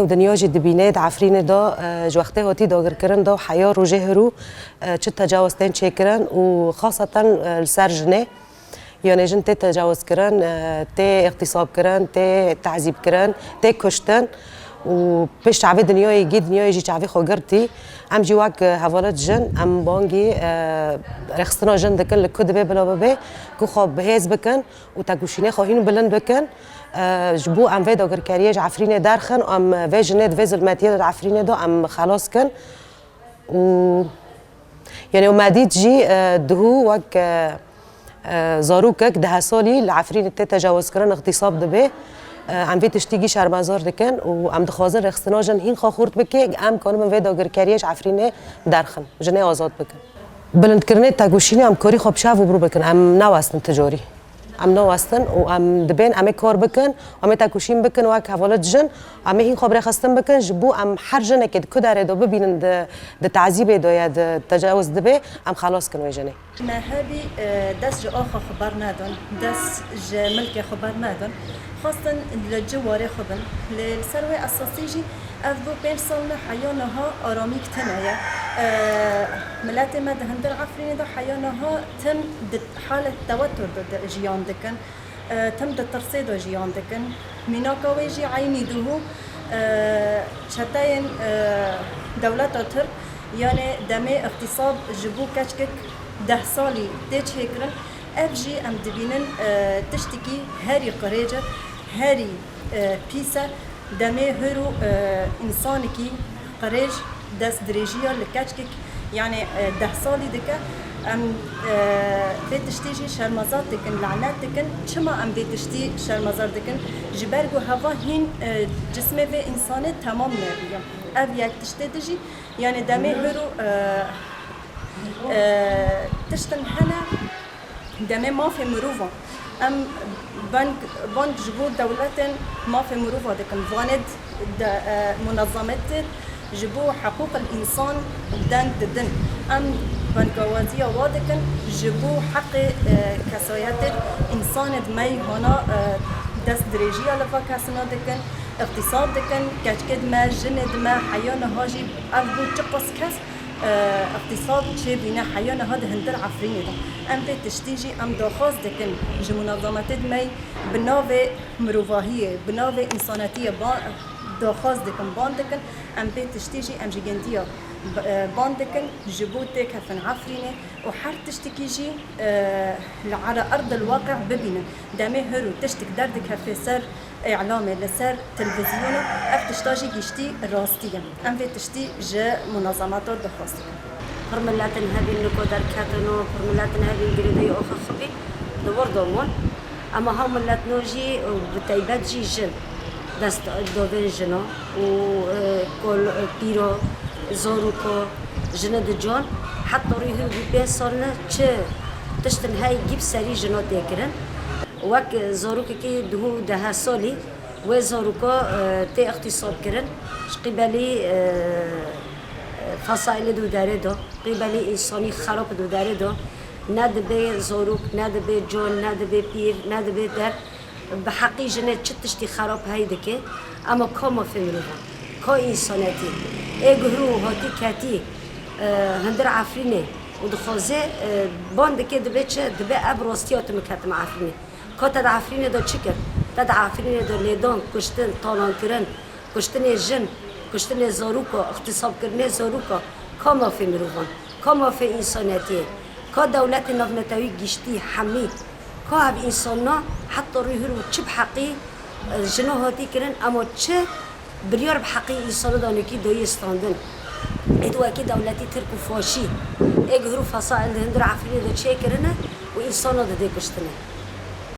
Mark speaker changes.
Speaker 1: ودنياجي دبينات عفرينه دا جوخته هاتي داگر کرن دا حیار و جهرو چه تجاوزتن چه کرن و خاصة السرجنه يعني جن تجاوز کرن تی اغتصاب کرن تی تعذيب کرن تی کشتن و پیش تعوی دنیای گی دنیای جی تعوی خوگرتی ام جواک حوالت جن ام بانگی رخصنا جن دکن لکدبه بلا ببه کو خواب بهز بکن و تگوشینه خواهین بلند بکن جبو ام ویدا گرکاریج عفرینه درخن ام وی جنید وی ظلمتیه در عفرینه دا ام خلاص کن و يعني وماديت جي دهو وك زاروكك ده سالي العفرين تتجاوز كرن اغتصاب دبه عم في تشتيجي شرمزار دكن وعم دخوازن رخصناجن هين خاخورت بكي ام كانوا من فيدا گركاريج عفرينه درخن جنه آزاد بكن بلند كرنه تاگوشيني ام كاري خوب شاف وبرو بكن ام نواستن تجاري ام نواستن و ام دبين ام کار بکن ام تاگوشين بکن وك حوالت جن ام هين خبر خستن بکن جبو ام هر جنه كد كداره دو ببينن د تعذيب دو يا د تجاوز دبه ام خلاص كن وجنه
Speaker 2: ما هذه دس جو آخر خبر ندن دس جو ملك خبر ندن خاصة الجواري خدن للسروي أساسيجي أفضل بين صلنا حيانها آرامي كتنايا ملات ما دهندر عفرين ده حيانها تم حالة توتر ده جيان دكن تم ده ترصيد جيان دكن مناكا ويجي عيني دهو شتاين دولة أتر يعني دمي اغتصاب جبو كشكك 10 سالي تيج هيكرن افجي ام دبينن تشتكي هاري قريجة هاري بيسا دمي هرو انسانكي قريج دست دريجيا لكاشكك يعني 10 سالي دكا ام في تشتيجي شرمزات دكن لعنات دكن شما ام في تشتي شرمزار دكن جبرجو هوا هين جسمي في انسانه تمام نبيا اف يك تشتدجي يعني دمي هرو تشتن هنا دمي ما في مروفة ام بنك جبور دولة ما في مروفة دكن فاند منظمات جبو حقوق الانسان دن ددن ام بنكوازية وادكن جبو حق كسايات انسان دمي هنا دست دريجية لفا كاسنا دكن اغتصاب دكن كشكد ما جند ما حيانا هاجي افضل تقص كاس اغتصاب شيء بين حيانا هذا هندر عفريني ده ام في تشتيجي ام داخاز دكن جمنظمات دمي بناوي مروفاهية بناوي انساناتية داخاز دكن باندكن ام في تشتيجي ام جيجندية باندكن جبوتك هفن عفريني وحر تشتكيجي على ارض الواقع ببينا دامي هرو تشتك دردك هفي سر اعلامي لسر تلفزيونه اف تشتاجي جيشتي راستيا ام في تشتي جا منظمات دخواستك
Speaker 3: فرملاتن هذه النقودر كاتنو فرملاتن هذه الجريدي اخر خبي دور دومون اما هم اللاتنوجي وبتايبات جي جن دست دوبين جنو وكل بيرو زوروكو جند جون حتى ريهو بين صارنا چه تشتن هاي جيب سري جنو تكرن وك زوروك كي دهو 10 سالي و زوروكو تي اغتصاب كرن قبلي فصائل دو داره دو قبلي انساني خراب دو داره دو ند به زوروك ند به جون ند به پیر ند به در بحقي جنت چتشتي خراب هيدكي اما كما فيمروها كو انساناتي اجهرو هاتي كاتي هندر عفريني ودخوزه باندكي دبچ دب ابروستيات مكتم عفريني كو تد عفريني دو چكر تد عفريني دو ليدان كشتن طالان كرن كشتن جن كشتن زاروكا اغتصاب كرنه زاروكا كما فيمروها كما في انساناتي كو دولت نفنتوي گشتي حمي كو هب انساننا حتى روحو چه بحقي جنوهاتي كرن اما چه بريار بحقي انسان دانكي دوي استاندن ادوا كي دولتي تركو فاشي اجهرو فصائل هندر عفريني دو چه كرنه و انسانا دو دي كشتنه